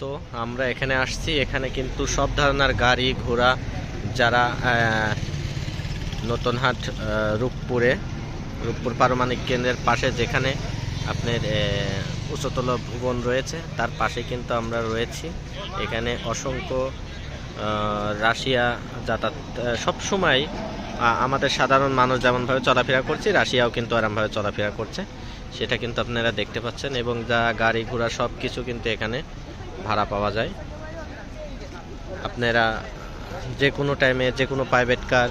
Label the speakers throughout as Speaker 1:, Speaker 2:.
Speaker 1: তো আমরা এখানে আসছি, এখানে কিন্তু সব ধরনের গাড়ি ঘোড়া যারা নতুন হাট রূপপুর পারমাণবিক কেন্দ্রের পাশে যেখানে আপনার উচ্চতল ভবন রয়েছে তার পাশে কিন্তু আমরা রয়েছি। এখানে অসংখ্য রাশিয়া যাতায়াত সবসময় আমাদের সাধারণ মানুষ যেমনভাবে চলাফেরা করছে, রাশিয়াও কিন্তু এরমভাবে চলাফেরা করছে, সেটা কিন্তু আপনারা দেখতে পাচ্ছেন। এবং যা গাড়ি ঘোড়া সব কিছু কিন্তু এখানে ভাড়া পাওয়া যায়। আপনারা যে কোনো টাইমে যে কোনো প্রাইভেট কার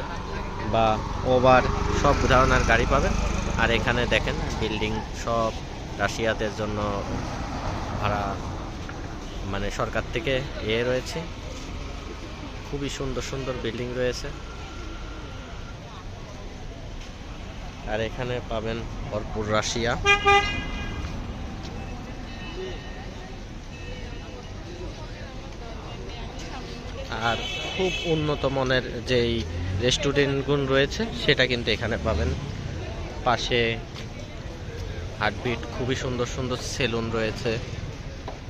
Speaker 1: বা ওভার সব ধরনের গাড়ি পাবেন। আর এখানে দেখেন বিল্ডিং সব রাশিয়াদের জন্য ভাড়া মানে সরকার থেকে রয়েছে। খুবই সুন্দর সুন্দর বিল্ডিং রয়েছে। আর এখানে পাবেন ভরপুর রাশিয়া। আর খুব উন্নত মানের যেই রেস্টুরেন্টগুলো রয়েছে সেটা কিন্তু এখানে পাবেন। পাশে হার্টবিট, খুবই সুন্দর সুন্দর সেলুন রয়েছে,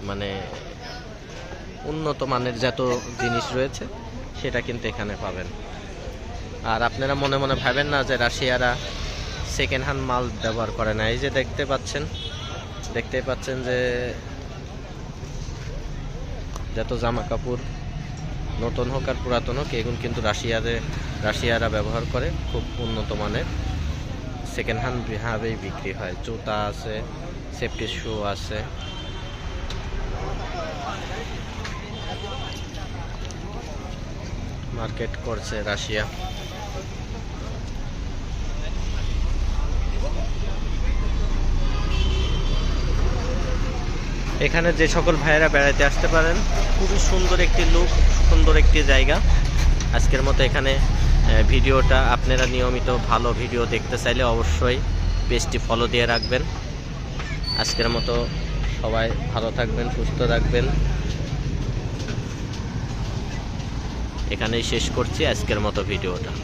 Speaker 1: মানে উন্নত মানের যত জিনিস রয়েছে সেটা কিন্তু এখানে পাবেন। আর আপনারা মনে মনে ভাবেন না যে রাশিয়ারা সেকেন্ড হ্যান্ড মাল ব্যবহার করে না। এই যে দেখতেই পাচ্ছেন যে যত জামা কাপড় নতুন হোক আর পুরাতন হোক এগুলো কিন্তু রাশিয়ারা ব্যবহার করে। খুব উন্নত মানের সেকেন্ড হ্যান্ড ভাবেই বিক্রি হয়। জুতা আছে, সেফটি শু আছে। মার্কেট করছে রাশিয়া। এখানে যে সকল ভাইয়েরা বেড়াতে আসতে পারেন, খুবই সুন্দর একটি লুক, সুন্দর একটি জায়গা। আজকের মতো এখানে ভিডিওটা আপনারা নিয়মিত ভালো ভিডিও দেখতে চাইলে অবশ্যই পেজটি ফলো দিয়ে রাখবেন। আজকের মতো সবাই ভালো থাকবেন, সুস্থ থাকবেন। এখানেই শেষ করছি আজকের মতো ভিডিওটা।